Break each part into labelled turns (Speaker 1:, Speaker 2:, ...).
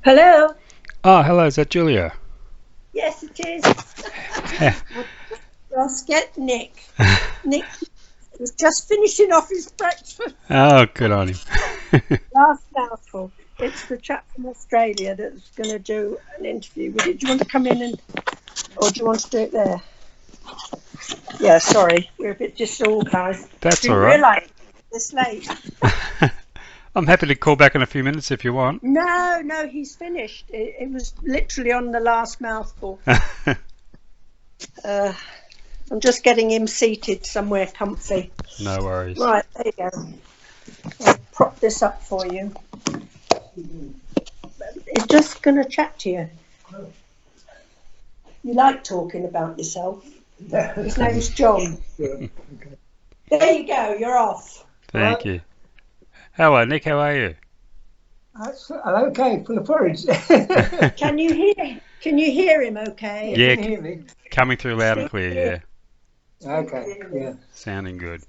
Speaker 1: Hello.
Speaker 2: Oh, hello, is that Julia?
Speaker 1: Yes, it is. Let's get Nick. Nick is just finishing off his breakfast.
Speaker 2: Oh, good on him.
Speaker 1: Last mouthful. It's the chap from Australia that's going to do an interview with you. Do you want to come in or do you want to do it there? Yeah, sorry, we're a bit disorganised.
Speaker 2: That's all
Speaker 1: Didn't
Speaker 2: right.
Speaker 1: realise this late.
Speaker 2: I'm happy to call back in a few minutes if you want.
Speaker 1: No, he's finished. It was literally on the last mouthful. I'm just getting him seated somewhere comfy.
Speaker 2: No worries.
Speaker 1: Right, there you go. I'll prop this up for you. He's just going to chat to you. You like talking about yourself. His name's John. There you go, you're off.
Speaker 2: Thank you. Hello, Nick, how are you?
Speaker 3: I'm okay, full of porridge.
Speaker 1: Can you hear him okay?
Speaker 2: Yeah,
Speaker 3: Can you hear me?
Speaker 2: coming through loud and clear, yeah.
Speaker 3: Okay, yeah.
Speaker 2: Sounding good.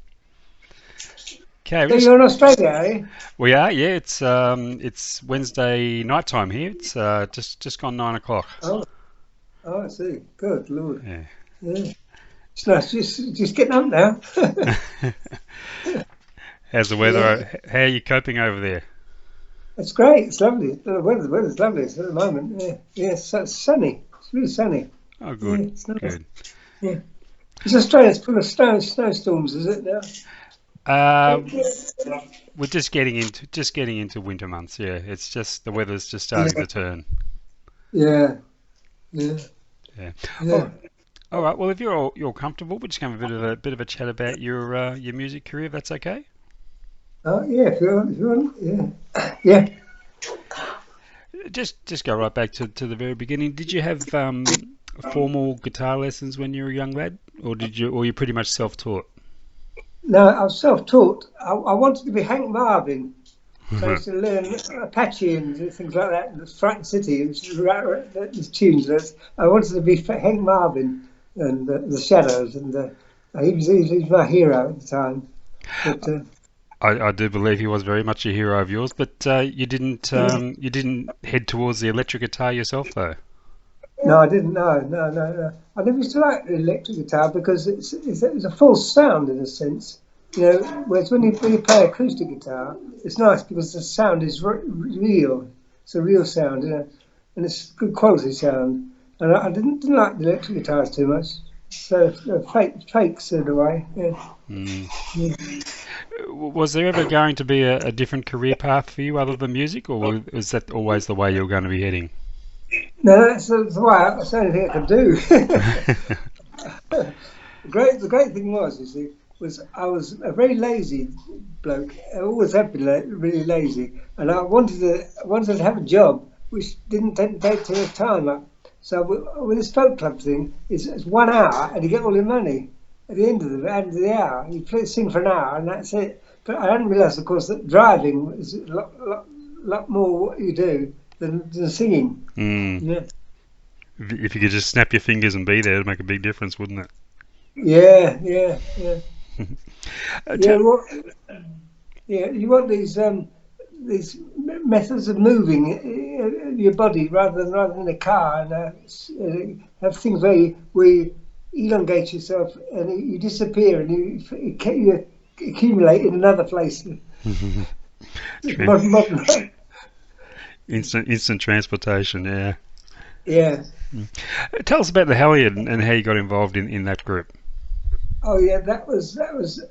Speaker 2: Okay,
Speaker 3: So you're in Australia, are you?
Speaker 2: we are, yeah, it's Wednesday night time here. It's just gone 9 o'clock.
Speaker 3: Oh, I see. Good Lord.
Speaker 2: Yeah.
Speaker 3: Yeah. It's nice, just getting up now.
Speaker 2: How's the weather? How are you coping over there?
Speaker 3: It's great. It's lovely. The weather's lovely at the moment. Yeah, it's sunny. It's really sunny.
Speaker 2: Oh,
Speaker 3: Yeah,
Speaker 2: good,
Speaker 3: it's nice.
Speaker 2: good.
Speaker 3: Yeah. It's Australia's full of snowstorms, is it now?
Speaker 2: We're just getting into winter months. Yeah, it's just the weather's just starting to turn.
Speaker 3: Yeah, yeah,
Speaker 2: Yeah.
Speaker 3: yeah.
Speaker 2: All right. Well, if you're comfortable, we're just going to have a bit of a chat about your music career. If that's okay.
Speaker 3: Oh, yeah. If you want, yeah, yeah.
Speaker 2: Just go right back to the very beginning. Did you have formal guitar lessons when you were a young lad, or you pretty much self-taught?
Speaker 3: No, I was self-taught. I wanted to be Hank Marvin. So I used to learn Apache and things like that in the Frightened City, which is these tunes. I wanted to be Hank Marvin and the Shadows, and he was my hero at the time. But
Speaker 2: I do believe he was very much a hero of yours, but you didn't head towards the electric guitar yourself, though.
Speaker 3: no, I didn't. No. I never used to like the electric guitar because it's a false sound in a sense. You know, whereas when you play acoustic guitar, it's nice because the sound is real. It's a real sound, you know, and it's good quality sound. And I didn't like the electric guitars too much. So fakes in a way. Yeah.
Speaker 2: Mm.
Speaker 3: Yeah.
Speaker 2: Was there ever going to be a different career path for you other than music, or was that always the way you were going to be heading?
Speaker 3: No, that's the way. That's the only thing I could do. The great thing was, you see, I was a very lazy bloke. I always have been really lazy, and I wanted to have a job which didn't take too much time up. So with this folk club thing, it's 1 hour and you get all your money at the end of the hour. You sing for an hour and that's it. But I hadn't realised, of course, that driving is a lot more what you do than singing.
Speaker 2: Mm.
Speaker 3: Yeah.
Speaker 2: If you could just snap your fingers and be there, it'd make a big difference, wouldn't it?
Speaker 3: Yeah. Yeah,
Speaker 2: Tell-
Speaker 3: well, yeah. You want these methods of moving your body rather than a car, and have things where you elongate yourself and you disappear and you accumulate in another place.
Speaker 2: Tra-
Speaker 3: Modern,
Speaker 2: instant transportation, yeah.
Speaker 3: yeah.
Speaker 2: Tell us about the Halliard and how you got involved in that group.
Speaker 3: Oh yeah, that was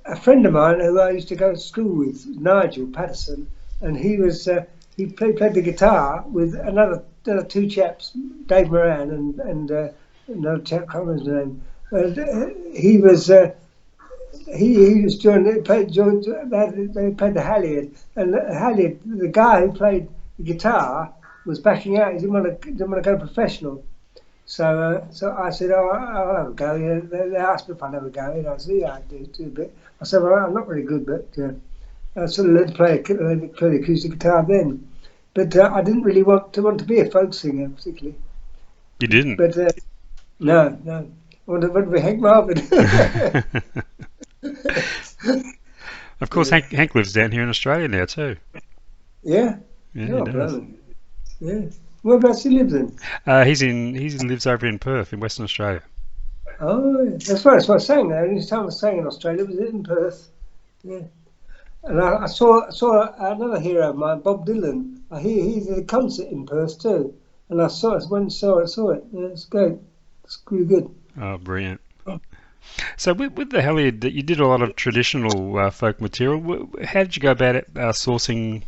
Speaker 3: a friend of mine who I used to go to school with, Nigel Patterson, and he played the guitar with another two chaps, Dave Moran and another chap, can't remember his name. And he was joined. They played the Halliard, and the Halliard, the guy who played the guitar was backing out. He didn't want to go professional. So I said, oh, I'll have a go. Yeah, they asked me if I'd have a go. And I said, yeah, I do a bit. I said, well, I'm not really good, but I sort of learned to play the acoustic guitar then. But I didn't really want to be a folk singer particularly.
Speaker 2: You didn't?
Speaker 3: But no. I wanted to be Hank Marvin.
Speaker 2: Of course, Hank lives down here in Australia now too.
Speaker 3: Yeah.
Speaker 2: Yeah,
Speaker 3: Oh,
Speaker 2: he does.
Speaker 3: blimey. Yeah. Whereabouts he lives in?
Speaker 2: He lives over in Perth in Western Australia.
Speaker 3: Oh, yeah. That's right. That's what I was saying there. Any time I was saying in Australia, was in Perth. Yeah. And I saw another hero of mine, Bob Dylan. He did a concert in Perth too, and I saw it. Went and saw it. Yeah, it's great. It's really good.
Speaker 2: Oh, brilliant. So with the Halliard, you did a lot of traditional folk material. How did you go about it, sourcing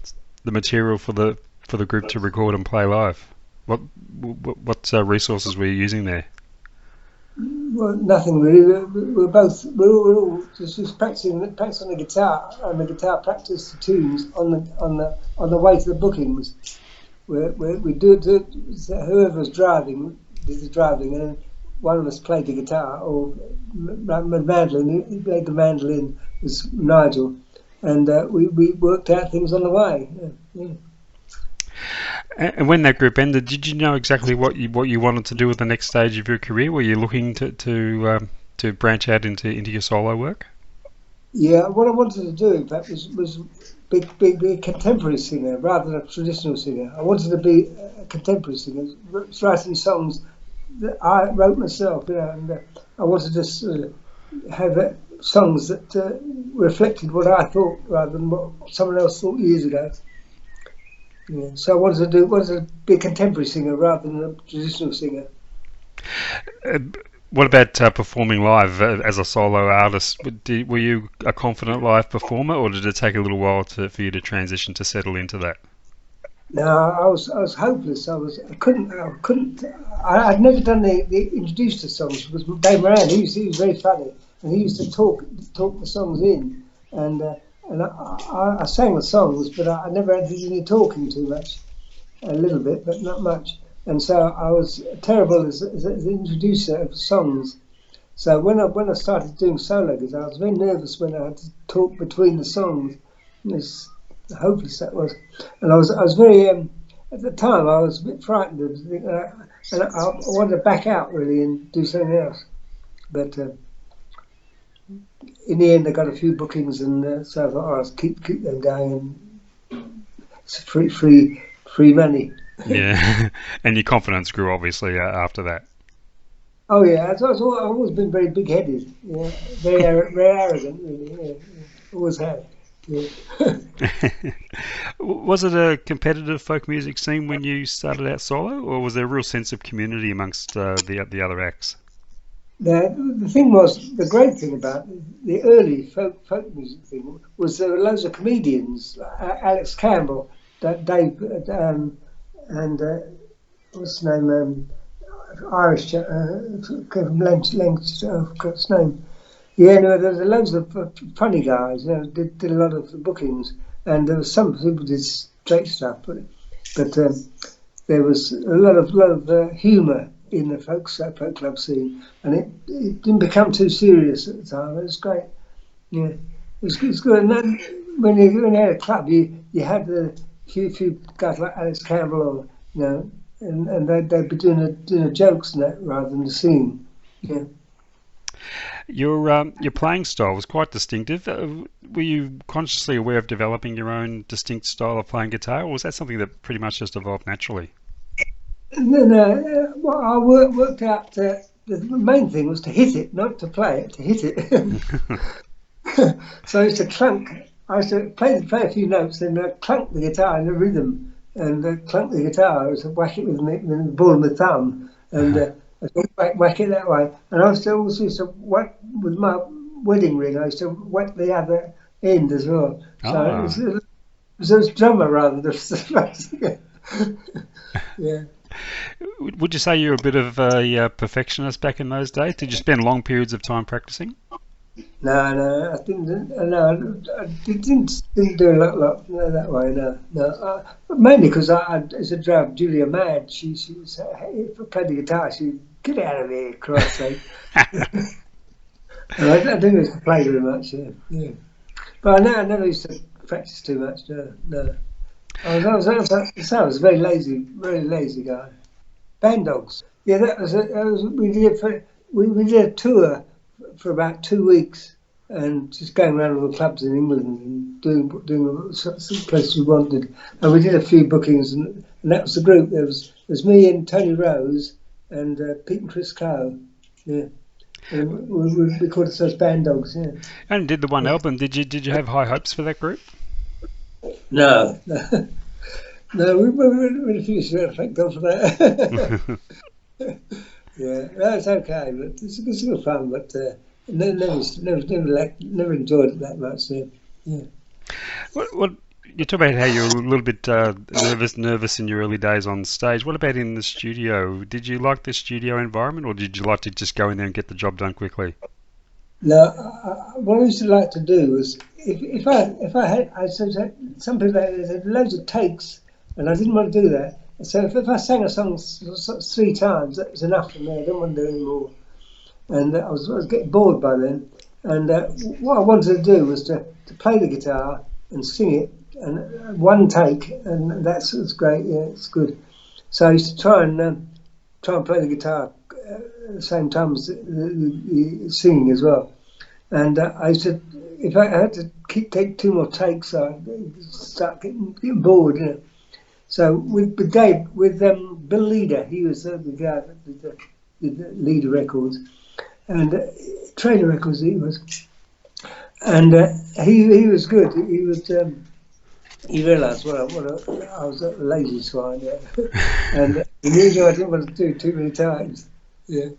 Speaker 2: the material for the group to record and play live? What resources were you using there?
Speaker 3: Well, nothing really. We were all just practicing on the guitar, and the guitar practice the tunes on the way to the bookings. We do whoever was driving did the driving, and then one of us played the guitar or mandolin. He played the mandolin, was Nigel, and we worked out things on the way. Yeah.
Speaker 2: And when that group ended, did you know exactly what you wanted to do with the next stage of your career? Were you looking to branch out into your solo work?
Speaker 3: Yeah, what I wanted to do, in fact, was be a contemporary singer rather than a traditional singer. I wanted to be a contemporary singer, writing songs that I wrote myself, and I wanted to have songs that reflected what I thought rather than what someone else thought years ago. Yeah, so I wanted to be a contemporary singer rather than a traditional singer.
Speaker 2: What about performing live as a solo artist? Were you a confident live performer, or did it take a little while for you to transition to settle into that?
Speaker 3: No, I was hopeless. I couldn't. I'd never done the introducer songs because Dave Moran, he was very funny, and he used to talk the songs in, and I sang the songs, but I never had any talking too much. A little bit, but not much. And so I was terrible as an introducer of songs. So when I started doing solo guitar, I was very nervous when I had to talk between the songs. It was hopeless that was, and I was very at the time I was a bit frightened and I wanted to back out really and do something else. But in the end, I got a few bookings, and so I thought, I'll keep them going. And it's free money.
Speaker 2: Yeah, and your confidence grew obviously after that.
Speaker 3: Oh yeah, I've always been very big-headed. Yeah, very arrogant, really. Yeah. Always have. Yeah.
Speaker 2: Was it a competitive folk music scene when you started out solo, or was there a real sense of community amongst the other acts?
Speaker 3: The thing was, the great thing about the early folk music thing was there were loads of comedians, Alex Campbell, Dave, and what's his name, Irish chap, from Lancaster, I forgot his name. Yeah, no, there were loads of funny guys. Did a lot of the bookings, and there was some people did straight stuff, but there was a lot of humour in the folk club scene, and it didn't become too serious at the time. It was great. Yeah, it was good. And then when you had a club, you had the few guys like Alex Campbell, or and they'd be doing the jokes and that rather than the singing. Yeah.
Speaker 2: Your playing style was quite distinctive. Were you consciously aware of developing your own distinct style of playing guitar, or was that something that pretty much just evolved naturally?
Speaker 3: No. Well, I worked out the main thing was to hit it, not to play it, to hit it. So I used to clunk. I used to play a few notes, then clunk the guitar in the rhythm, and clunk the guitar. I used to whack it with the ball of my thumb, and whack it that way. And I also used to whack with my wedding ring. I used to whack the other end as well. So it was a drummer rather than yeah.
Speaker 2: Would you say you were a bit of a perfectionist back in those days? Did you spend long periods of time practicing?
Speaker 3: No, I didn't. No, I didn't do a lot that way. No. Mainly because I used to drive Julia mad. She was, if I played the guitar, she'd get out of here, Christ's sake. And I didn't used to play very much. Yeah. But I never used to practice too much. No. I was a very lazy guy. Band Dogs. Yeah, we did a tour for about 2 weeks and just going around all the clubs in England and doing some places we wanted. And we did a few bookings, and that was the group. There was me and Tony Rose and Pete and Chris Coe. Yeah. And we recorded those Band Dogs. Yeah.
Speaker 2: And did the one album? Did you have high hopes for that group?
Speaker 3: No. No, we really finished it. Thank God for that. Yeah, that's okay, but it's good fun. But never enjoyed it that much. Yeah.
Speaker 2: What you talk about how you're a little bit nervous in your early days on stage. What about in the studio? Did you like the studio environment, or did you like to just go in there and get the job done quickly?
Speaker 3: No, what I used to like to do was if I had some people had loads of takes, and I didn't want to do that. So if I sang a song 3 times, that was enough for me. I didn't want to do any more, and I was getting bored by then. And what I wanted to do was to play the guitar and sing it, and one take, and it's great. Yeah, it's good. So I used to try and play the guitar at the same time as the singing as well. And I used to, if I had to take 2 more takes, I'd start getting bored. You know. So with Bill Leader, he was the guy that did the Leader Records, and Trader Records he was, and he was good. He realised I was a lazy swine, yeah. And he knew I didn't want to do too many times. Yeah.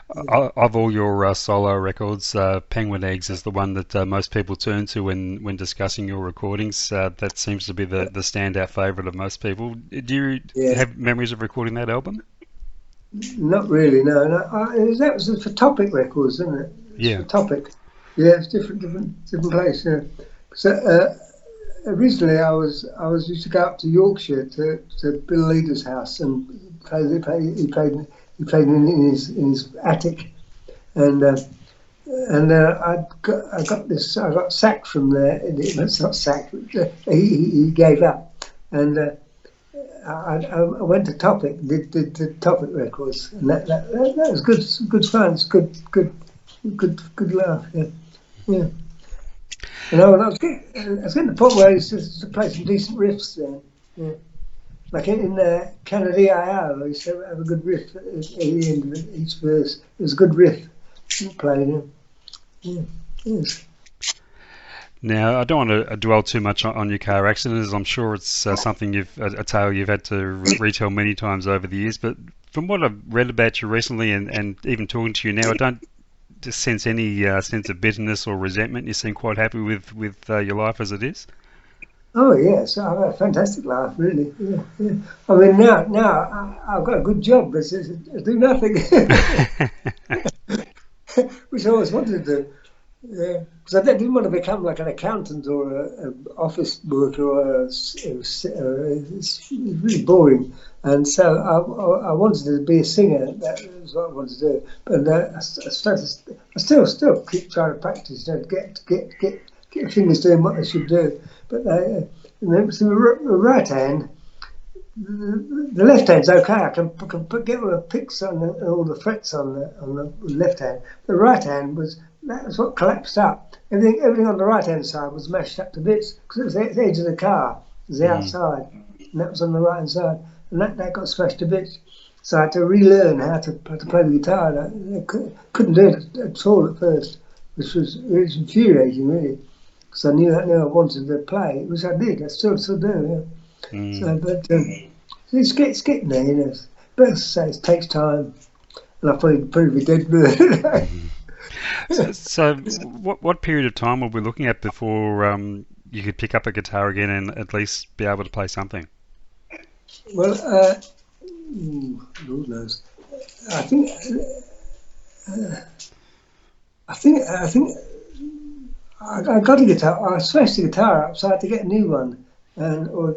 Speaker 2: Of all your solo records, Penguin Eggs is the one that most people turn to when discussing your recordings. That seems to be the standout favourite of most people. Do you have memories of recording that album?
Speaker 3: Not really, no. That was for Topic Records, isn't it?
Speaker 2: Yeah.
Speaker 3: For Topic. Yeah, it's different place. Yeah. So originally, I used to go up to Yorkshire to Bill Leader's house and he played in his attic, and I got sacked from there. It's not sacked. He gave up, and I went to Topic, did Topic Records, and that was good fun. It's good laugh. Yeah. And I was getting to the point where I used to play some decent riffs then. Yeah. Like in Kennedy I.O., I used to have a good riff at the end of each verse. It was a good riff playing. Yeah. Yes.
Speaker 2: Now, I don't want to dwell too much on your car accident, as I'm sure it's something a tale you've had to retell many times over the years. But from what I've read about you recently, and even talking to you now, I don't just sense any sense of bitterness or resentment. You seem quite happy with your life as it is.
Speaker 3: Oh yes, I have a fantastic life, really. Yeah. I mean, now I've got a good job, but I do nothing, which I always wanted to do. Yeah, because I didn't want to become like an accountant or an office worker. It's really boring, and so I wanted to be a singer. That was what I wanted to do. But I still keep trying to practice, to get your fingers doing what they should do. But the right hand, the left hand's okay. I can get all the picks on all the frets on the left hand. The right hand was what collapsed up. Everything on the right hand side was mashed up to bits because it was the edge of the car. It was the outside, and that was on the right hand side, and that got smashed to bits. So I had to relearn how to play the guitar. I couldn't do it at all at first, which was infuriating, really. Because I knew I wanted to play, which I did. I still do. Yeah. So, but it's getting there, you know. But as I say, it takes time, and I'll probably be dead.
Speaker 2: So, what period of time were we looking at before you could pick up a guitar again and at least be able to play something?
Speaker 3: Well, Lord knows. I think. I got a guitar. I smashed the guitar up, so I had to get a new one, or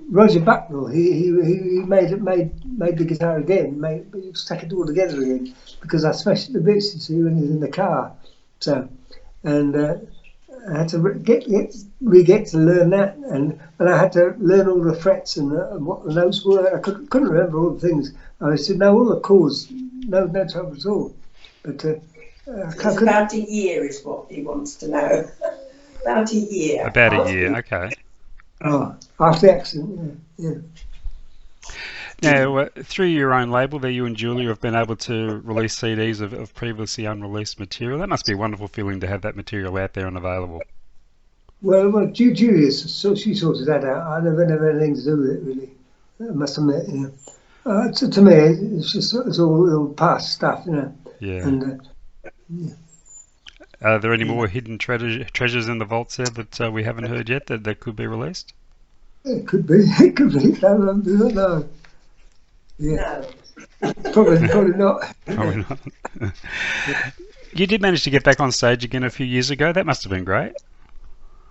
Speaker 3: Roger Bucknell. He made the guitar again. He stuck it all together again because I smashed it to bits. You see, when he was in the car. So, and I had to get to learn that, and I had to learn all the frets and what the notes were. I couldn't remember all the things. I used to know all the chords, no trouble at all. But
Speaker 1: It's about a year is what he wants to know. About a year.
Speaker 2: About a year, okay.
Speaker 3: Oh, after the accident, yeah.
Speaker 2: Now, through your own label there, you and Julia have been able to release CDs of previously unreleased material. That must be a wonderful feeling to have that material out there and available.
Speaker 3: Well, Julia, so she sorted that out. I never had anything to do with it, really. I must admit, to me, it's all past stuff,
Speaker 2: Yeah.
Speaker 3: And
Speaker 2: Are there any more hidden treasures in the vaults there that we haven't heard yet that could be released?
Speaker 3: it could be. It could be. I don't know. Yeah. No. Probably not.
Speaker 2: Probably not. You did manage to get back on stage again a few years ago. That must have been great.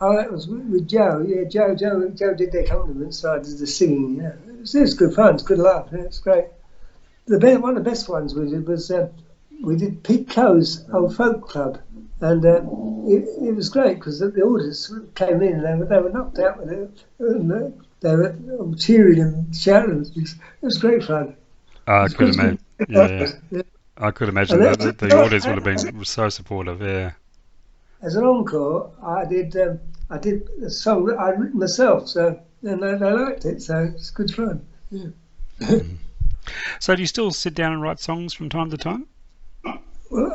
Speaker 3: Oh, that was with Joe. Yeah, Joe did the accompaniment, so I did the singing. Yeah, it was good fun. It's good laugh. Yeah, it's great. One of the best ones we did was we did Pete Coe's Old Folk Club, and it was great because the audience came in and they were knocked out with it, and they were cheering and shouting. It was great fun.
Speaker 2: I could imagine. Yeah. I could imagine that the audience would have been so supportive. Yeah.
Speaker 3: As an encore, I did a song that I'd written myself, so and they liked it, so it's good fun. Yeah.
Speaker 2: So do you still sit down and write songs from time to time?
Speaker 3: Well,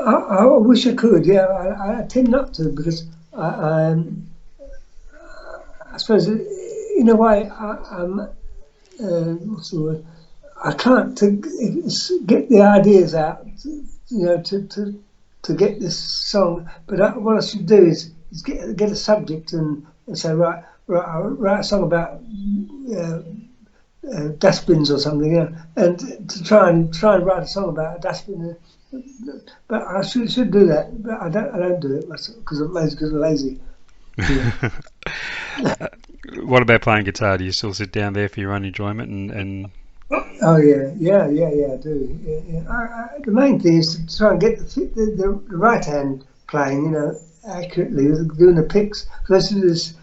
Speaker 3: I wish I could. Yeah, I tend not to because I suppose in a way I'm what's the word? I can't get the ideas out, to get this song. But what I should do is get a subject and say right, I'll write a song about dustbins or something, and to try and write a song about a dustbin. But I should do that, but I don't do it because I'm lazy. Yeah.
Speaker 2: What about playing guitar? Do you still sit down there for your own enjoyment and?
Speaker 3: Oh yeah, I do. Yeah. The main thing is to try and get the right hand playing, accurately, doing the picks. Because I used to do this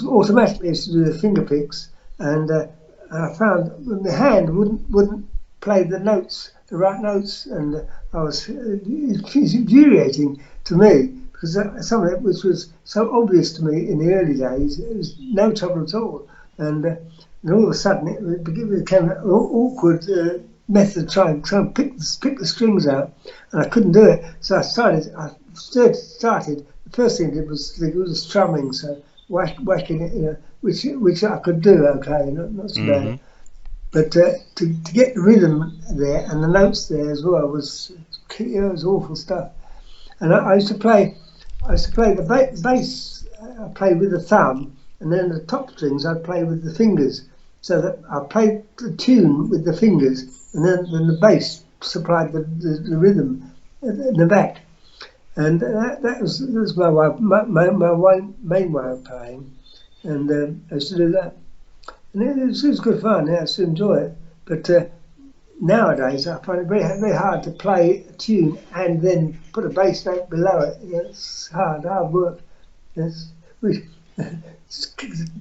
Speaker 3: automatically. I used to do the finger picks, and I found when the hand wouldn't play the right notes, and it's infuriating to me because some of it which was so obvious to me in the early days, it was no trouble at all, and all of a sudden it became an awkward method to try and pick the strings out, and I couldn't do it. So I started. The first thing I did was strumming, so whacking it, which I could do okay, not so bad. But to get the rhythm there and the notes there as well was awful stuff. And I used to play the bass. I played with the thumb, and then the top strings I'd play with the fingers. So that I played the tune with the fingers, and then the bass supplied the rhythm in the back. And that was my main way of playing, and I used to do that. And it was good fun. Yeah, I used to enjoy it. But nowadays, I find it very hard to play a tune and then put a bass note below it. It's hard work. It's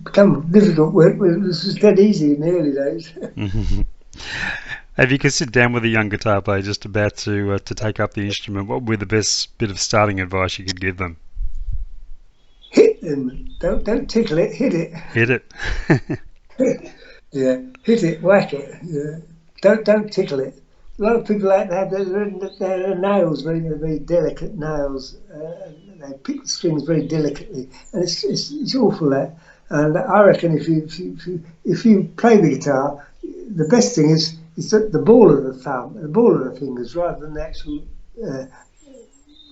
Speaker 3: become difficult work. It was just dead easy in the early days.
Speaker 2: If you could sit down with a young guitar player just about to take up the instrument, what would be the best bit of starting advice you could give them?
Speaker 3: Hit them. Don't tickle it. Hit it.
Speaker 2: Hit it.
Speaker 3: Yeah, hit it, whack it. Yeah. Don't tickle it. A lot of people like to have their nails, very delicate nails. They pick the strings very delicately, and it's awful that. And I reckon if you play the guitar, the best thing is the ball of the thumb, the ball of the fingers, rather than the actual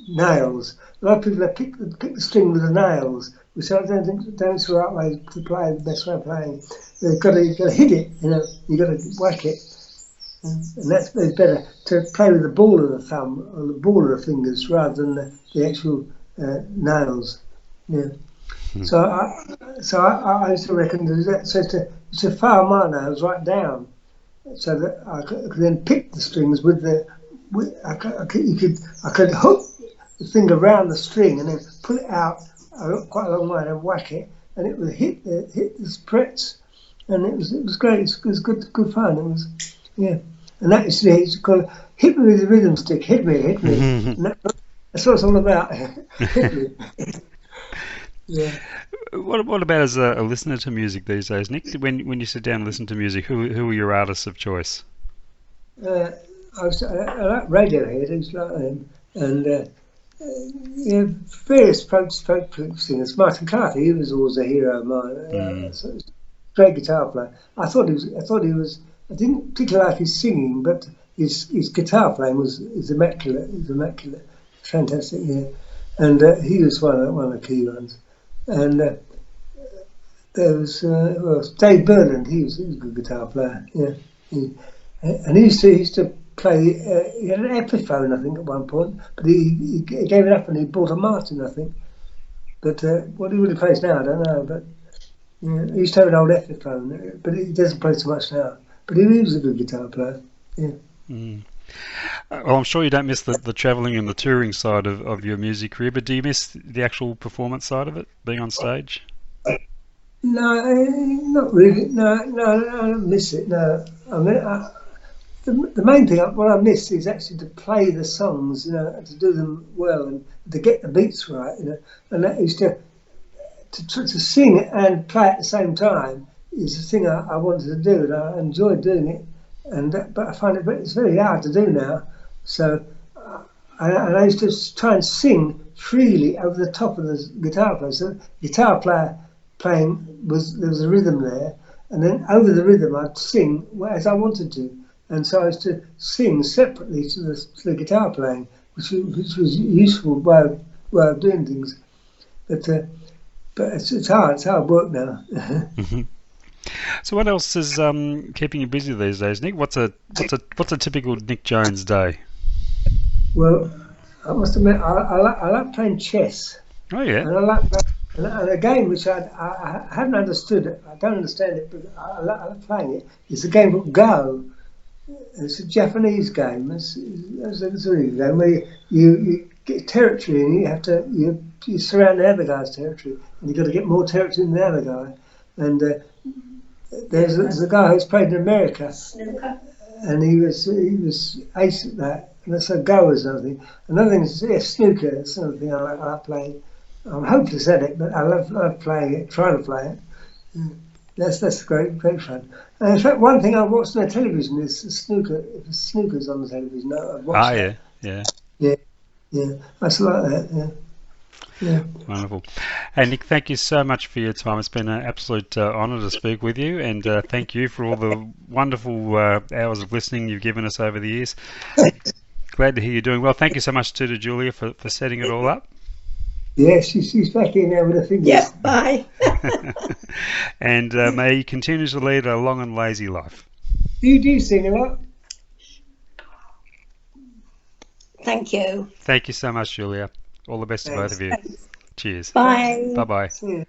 Speaker 3: nails. A lot of people pick the string with the nails, which I don't think that's the right way to play. The best way of playing, you've got to hit it. You've got to whack it, and that's better to play with the ball of the thumb or the ball of the fingers rather than the actual nails. Yeah. So I used to reckon that. So to file my nails right down, so that I could then pick the strings I could hook the finger round the string and then pull it out quite a long way and whack it, and it would hit the frets, and it was great. It was good fun. It was, yeah. and that is it's called "Hit Me with the Rhythm Stick." Hit me, hit me. And that's what it's all about. Hit me. Yeah.
Speaker 2: What about as a listener to music these days, Nick? When you sit down and listen to music, who are your artists of choice?
Speaker 3: I like Radiohead, who's like them, and yeah, various folk singers. Martin Clark, he was always a hero of mine. Great guitar player. I thought he was. I didn't particularly like his singing, but his guitar playing is immaculate. It was immaculate, fantastic. Yeah, and he was one of the key ones. And there was Dave Burnand. He was a good guitar player. Yeah, and he used to play. He had an Epiphone, I think, at one point, but he gave it up and he bought a Martin, I think. But what he really plays now, I don't know. But yeah, he used to have an old Epiphone, but he doesn't play so much now. But he was a good guitar player. Yeah.
Speaker 2: Well, I'm sure you don't miss the travelling and the touring side of your music career, but do you miss the actual performance side of it, being on stage?
Speaker 3: No, not really. No, I don't miss it. No, I mean, the main thing what I miss is actually to play the songs, and to do them well and to get the beats right, and that is to sing and play at the same time is the thing I wanted to do, and I enjoyed doing it. But I find it's very hard to do now. So I used to try and sing freely over the top of the guitar player. So guitar player playing there was a rhythm there, and then over the rhythm I'd sing as I wanted to. And so I used to sing separately to the guitar playing, which was a useful way of doing things. But it's hard. It's hard work now.
Speaker 2: So what else is keeping you busy these days, Nick? What's a typical Nic Jones day?
Speaker 3: Well, I must admit, I like playing chess.
Speaker 2: Oh yeah.
Speaker 3: And I like and a game which I haven't understood. I don't understand it, but I like playing it. It's a game called Go. It's a Japanese game. It's a really good game where you get territory and you have to you surround the other guy's territory, and you've got to get more territory than the other guy. And there's a guy who's played in America, and he was ace at that. And that's a Go or something. Another thing is snooker. It's another thing I like playing. I'm hopeless at it, but I love playing it, trying to play it. That's great fun. And in fact, one thing I watched on the television is snooker. If snooker's on the television, I'd watch that. Yeah. I still like that. Yeah.
Speaker 2: Wonderful. Hey Nick, thank you so much for your time. It's been an absolute honour to speak with you, and thank you for all the wonderful hours of listening you've given us over the years. Glad to hear you're doing well. Thank you so much to Julia for setting it all up.
Speaker 3: Yeah, she's back in there with her fingers.
Speaker 1: Yeah, bye.
Speaker 2: And may you continue to lead a long and lazy life.
Speaker 3: Do you sing a lot?
Speaker 1: Thank you.
Speaker 2: Thank you so much, Julia. All the best to both of you.
Speaker 1: Thanks.
Speaker 2: Cheers.
Speaker 1: Bye.
Speaker 2: Bye-bye.
Speaker 3: See you.